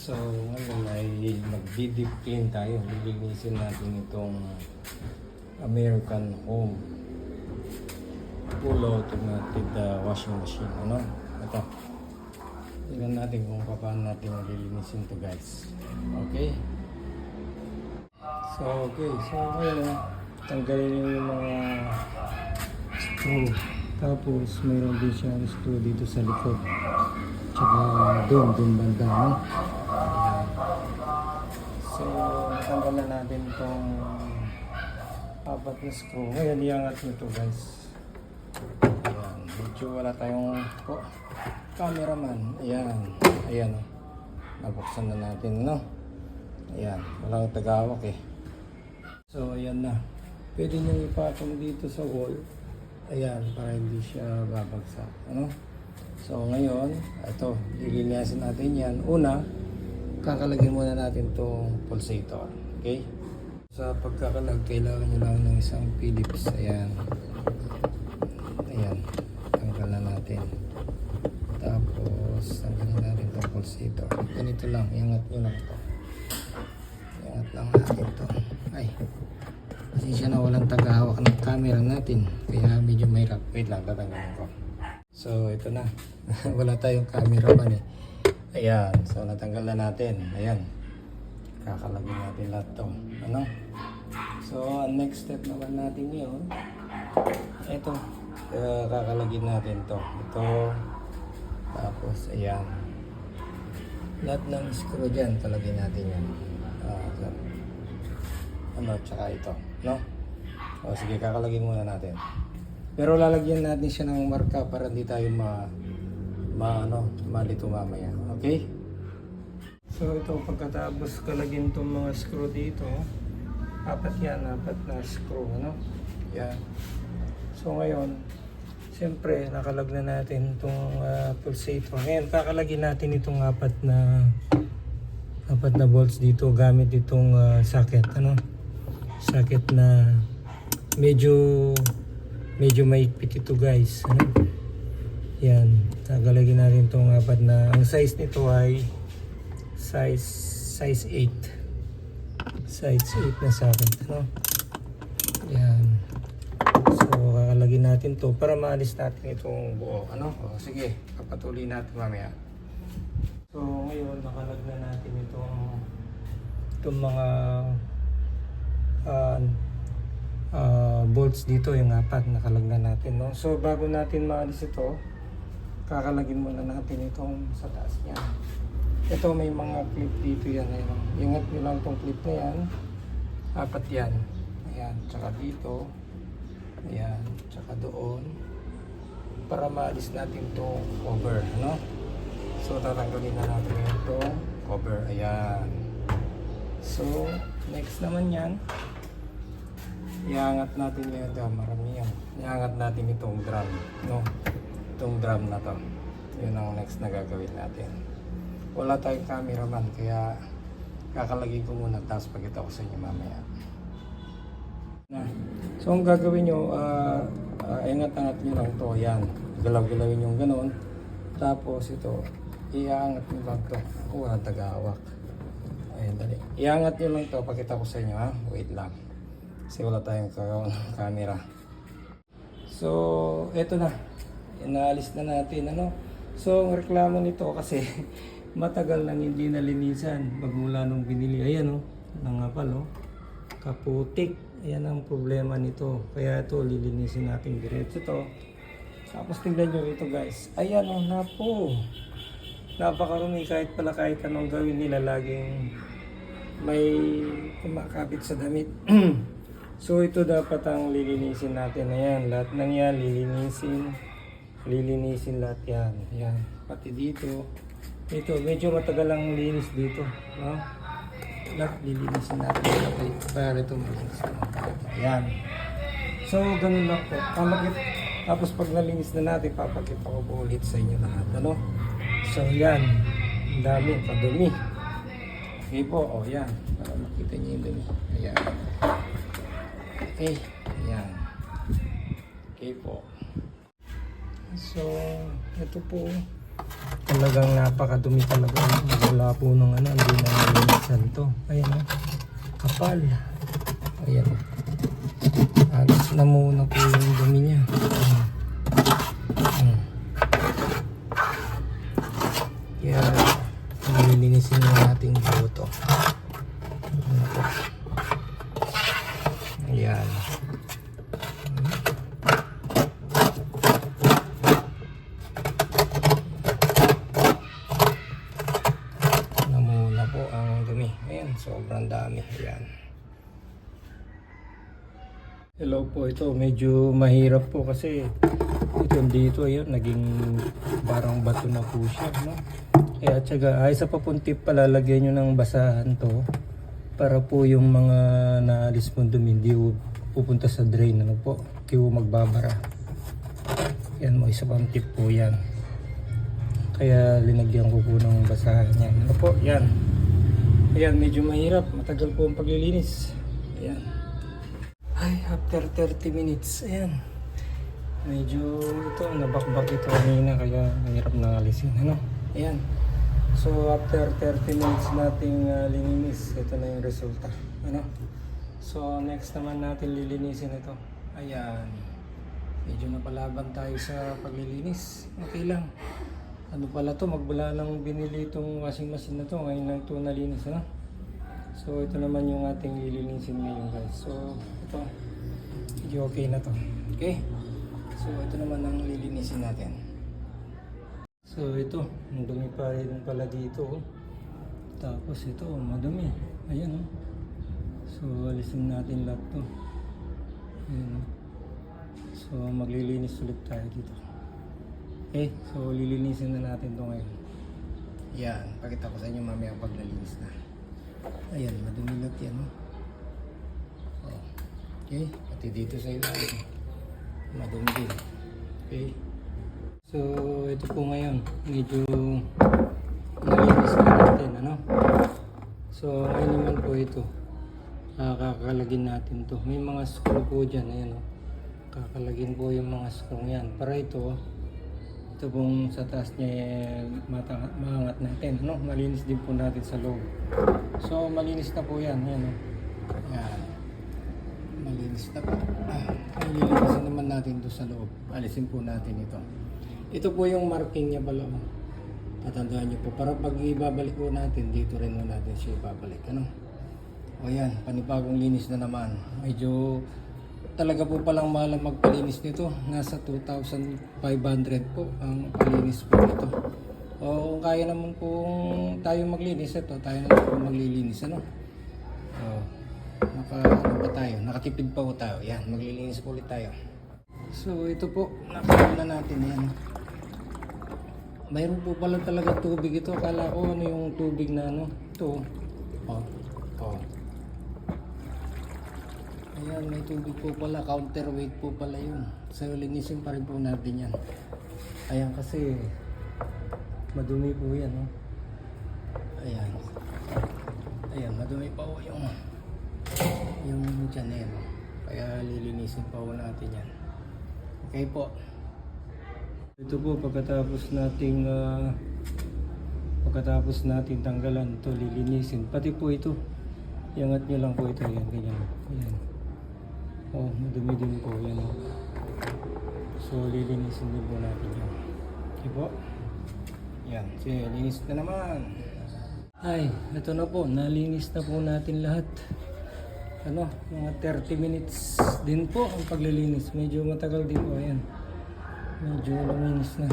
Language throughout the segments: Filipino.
So ngayon ay mag-deep clean tayo. Lilinisin natin itong American Home full automatic washing machine. Ano? Ito. Tingnan natin kung paano natin lilinisin to guys. Okay? So ngayon tanggalin nyo yung mga screw. Tapos mayroon din siyang screw dito sa likod. Tsaka doon banda. No? So tanggalan natin itong apat na screw. Ngayon iangat nyo ito guys. Ayan. Medyo wala tayong cameraman. Ayan. Nabuksan na natin, no? Ayan. Walang tagawak eh. So ayan na. Pwede nyo ipatong dito sa wall. Ayan. Para hindi siya babagsak. Ano? So ngayon, ito. Lilinisin natin yan. Una, kakalagyan muna natin itong pulsator. Okay? Sa pagkakalag, kailangan nyo lang ng isang Phillips. Ayan. Tanggal na natin. Tapos, tanggalin natin itong pulsator. Ganito lang. Iangat nyo lang ito. Iangat lang natin ito. Ay. Kasi siya na walang tagahawak ng camera natin. Kaya medyo mahirap. Wait lang, tatanggalin ko. So, ito na. Wala tayong camera pa eh. Ayan. So, natanggal na natin. Ayan. Kakalagyan natin lahat ito. Ano? So, ang next step naman natin ngayon, ito. Kakalagyan natin ito. Ito. Tapos, ayan. Lahat ng screw dyan, kalagyan natin yan. Tsaka ito. No? O, sige, kakalagyan muna natin. Pero lalagyan natin siya ng marka para hindi tayo malito mamaya. Okay? So ito pagkatapos kalagyan itong mga screw dito, apat na screw, ano? Yan. So ngayon, siyempre nakalag na natin itong pulsator. Ngayon kakalagyan natin itong apat na bolts dito gamit itong socket, ano? Socket na medyo mahigpit ito guys, ano? Yan, kakalagyan natin itong apat na, ang size nito ay size 8 na socket, no? Yan. So kakalagyan natin to para maalis natin itong buo, ano? O, sige, papatuloy natin mamaya. So ngayon nakalag na natin itong mga bolts dito, yung apat nakalag na natin, no? So bago natin maalis ito, kakalagin muna natin itong sa taas niya. Ito may mga clip dito yan. Ayan. Ingat nyo lang itong clip na yan. Apat yan. Ayan. Tsaka dito. Ayan. Tsaka doon. Para maalis natin itong cover. Ano? So tatanggalin na natin itong cover. Ayan. So next naman yan. Iangat natin yan. Marami yan. Iangat natin itong drum. No? Itong drum na to. Yun ang next na gagawin natin. Wala tayong cameraman kaya kakalagay ko muna tapos pagkita ko sa inyo mamaya. So ang gagawin nyo, ingat-angat nyo lang to. Yan, galaw-galawin yung ganon. Tapos ito, iangat nyo lang to. Walang tagahawak. Ayan, dali. Iangat nyo lang to, pagkita ko sa inyo ha. Wait lang. Kasi wala tayong camera. So eto na. Inaalis na natin, ano. So ang reklamo nito kasi matagal nang hindi nalinisan magmula nung binili. Ayan, nangapal, kaputik. Ayan ang problema nito. Kaya ito lilinisin natin diretso to. Tapos tingnan nyo ito guys. Ayan, napakarumi. Kahit anong gawin nila, laging may kumakabit sa damit. So ito dapat ang lilinisin natin. Ayan, lahat ng yan lilinisin lahat yan. Ayan, pati dito. Ito, medyo matagal ang linis dito, no? Lahat lilinisin natin para ito malinis. Ayan. So ganun lang po. Tapos pag nalinis na natin, papakita ko po ulit sa inyo lahat, ano? So yan, ang dami, padumi. Okay po, yan, para makita niyo yung dumi. Ayan. Okay, ayan. Okay po. So ito po, Talagang napakadumi talaga. Wala po nung ano, hindi na nalinisan to. Ayan o, kapal. Ayan. Alas na muna po yung dumi niya. Kaya nilinisin na natin buo to. Ayan. Namuna po ang dumi. Ayan, sobrang dami. Ayan. Hello po, ito medyo mahirap po kasi ito dito ayun naging parang bato na po siya, no? Kaya tsaga ay sa papuntip palalagyan nyo ng basahan to para po yung mga naalis mong dumi hindi pupunta sa drain, ano po, hindi magbabara. Yan mo, isa pang tip po yan. Kaya linagyan ko po ng basahan yan, ano po, yan. Ayan, medyo mahirap, matagal po ang paglilinis. Ayan. Ay, after 30 minutes, ayan. Medyo ito, nabakbak ito kanina kaya mahirap na alisin, ano? Ayan. So, after 30 minutes nating lininis, ito na yung resulta, ano? So, next naman natin lilinisin ito. Ayan. Medyo napalaban tayo sa paglilinis. Okay lang. Ano pala to, magbula nang binili itong washing machine na to, ngayon lang ito nalinis, ano? So, ito naman yung ating lilinisin ngayon, guys. So, ito, medyo okay na to. Okay? So, ito naman ang lilinisin natin. So, ito, madumi pa rin pala dito. Oh. Tapos ito, madumi. Ayan, oh. So, alisin natin lahat to. Ayan, oh. So, maglilinis ulit tayo dito. Okay? So, lilinisin na natin to ngayon. Yan, pakita ko sa inyo mamaya pag nalinis na. Ayan, madumi lahat yan, oh. Okay, pati dito sa ilalim madumi din. Okay, so ito po ngayon medyo nalinis na natin, ano? So ngayon naman po ito kakalagin natin to. May mga screw po dyan, ayan, oh. Kakalagin po yung mga screw yan para ito pong sa taas niya maangat natin, no? Malinis din po natin sa loob. So malinis na po yan, ayan, oh. Ayan, malinis na po. Lilinisin naman natin doon sa loob. Alisin po natin ito. Ito po yung marking niya pala. Tatandaan niyo po. Para pag ibabalik po natin, dito rin na natin siya ibabalik. Ano? O yan, panibagong linis na naman. Medyo talaga po palang mahal magpalinis nito. Nasa 2,500 po ang palinis po nito. O kung kaya naman po tayo maglinis, ito tayo naman po maglilinis. Ano? Nakatipid pa po tayo. Yan, maglilinis po ulit tayo. So ito po, nakita na natin yan. Mayroon po pala talaga tubig ito. Akala ko ano yung tubig na ano. Ito. Ayan, may tubig po pala. Counterweight po pala yun. So linisin pa rin po natin yan. Ayan kasi madumi po yan. Oh. Ayan. Ayan, madumi pa po yung dyan na yan. Kaya lilinisin pa po natin yan. Okay po. Ito po pagkatapos nating tanggalan ito, lilinisin. Pati po ito. Iangat nyo lang po ito. Yan, ganyan. Ayan. Oh, madumi din po. Yan. Oh. So lilinisin din po natin yan. Okay po. Yan. So linis na naman. Ay, ito na po. Nalinis na po natin lahat. Ano, mga 30 minutes din po ang paglilinis. Medyo matagal din po, ayan. Medyo luminis na.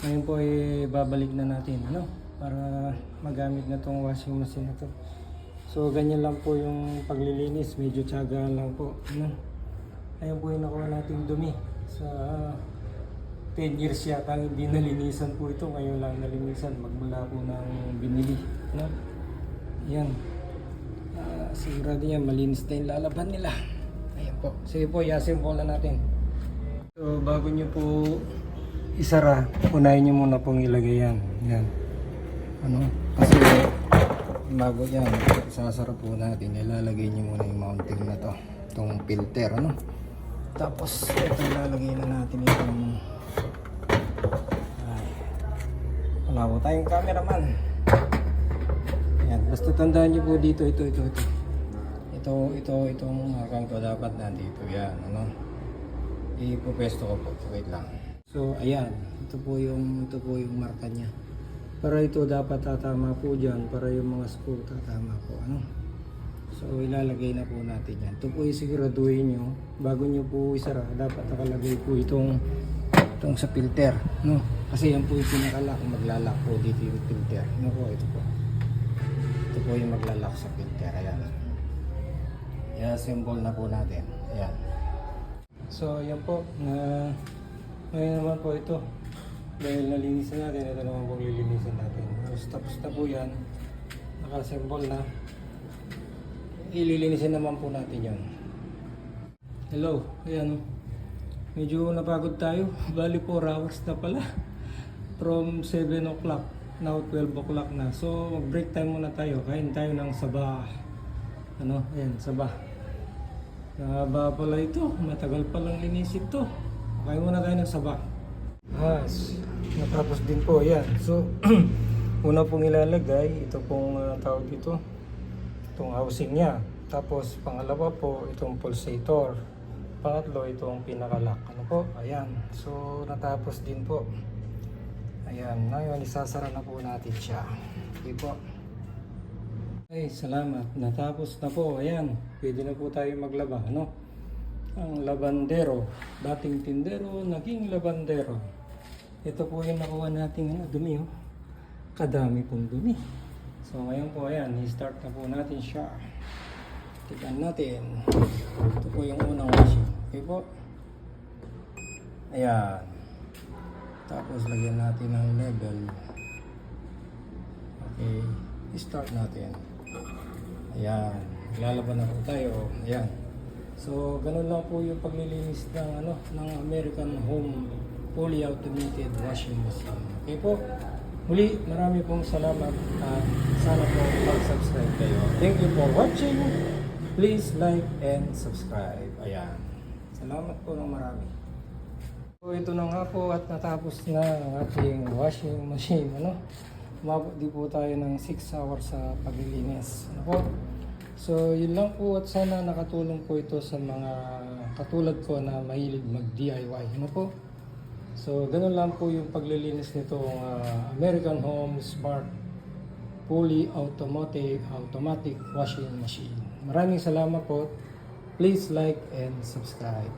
Ngayon po ay babalik na natin, ano, para magamit na tong washing machine na to. So ganyan lang po yung paglilinis, medyo tiyaga lang po, ano. Ayan po yung nakuha nating dumi. Sa 10 years yata hindi nalinisan po ito. Ngayon lang nalinisan, magmula po ng binili, ano. Ayan. Sigurado yan, malinis na yung lalaban nila. Ayan po. Sige po, yasin po na natin. So, bago nyo po isara, unahin nyo muna pong ilagay yan. Yan. Ano? Kasi, bago yan, sasara po natin. Ilalagay nyo muna yung mounting na to. Itong filter, ano? Tapos, ito ilalagay na natin itong Wala po tayong cameraman. Ayan, basta tandaan nyo po dito, itong hakang to dapat nandito. Yan, ano. Ipupesto ko po. Wait lang. So, ayan. Ito po yung marka niya. Para ito dapat tatama po dyan. Para yung mga screw tatama po. Ano? So, ilalagay na po natin yan. Ito po yung siguraduhin nyo. Bago nyo po isara, dapat nakalagay po itong sa filter. No? Kasi yan po yung pinakalock. Maglalak po dito yung filter. Ano po? Ito po. Ito po yung maglalak sa filter. Ayan. I-assemble na po natin. Ayan. So, ayan po. Ngayon naman po ito. Dahil nalinisan natin, ito naman po lilinisan natin. Tapos na po yan. Naka-assemble na. Ililinisin naman po natin yan. Hello. Ayan. Medyo napagod tayo. Bali 4 hours na pala. From 7 o'clock. Now 12 o'clock na. So, break time muna tayo. Kain tayo ng saba. Ano? Ayan, saba. Saba pala ito. Matagal palang linisin to. Kain muna tayo ng saba. Natapos din po. Ayan. So, una pong ilalagay. Ito pong tawag dito. Itong housing niya. Tapos, pangalawa po, itong pulsator. Pangatlo, itong pinakalock. Ano po? Ayan. So, natapos din po. Ayan. Ngayon, isasara na po natin siya. Okay po. Ay, salamat. Natapos na po. Ayan. Pwede na po tayo maglaba. Ano? Ang labandero. Dating tindero, naging labandero. Ito po yung nakuha nating dumi. Oh. Kadami pong dumi. So, ngayon po, ayan. I-start na po natin siya. Tignan natin. Ito po yung unang washing. Okay po. Ayan. Tapos lagyan natin ng level. Okay. I-start natin. Ayan. Lalaban na po tayo. Ayan. So, ganun lang po yung paglilinis ng ng American Home Fully Automated Washing Machine. Okay po. Muli, marami pong salamat at sana po mag-subscribe kayo. Thank you for watching. Please like and subscribe. Ayan. Salamat po ng marami. So, ito na nga po at natapos na ang ating washing machine. Umabot di po tayo ng 6 hours sa paglilinis. Ano po? So, yun lang po at sana nakatulong po ito sa mga katulad ko na mahilig mag-DIY. Ano po? So, ganun lang po yung paglilinis nito American Home Smart Fully Automatic Washing Machine. Maraming salamat po. Please like and subscribe.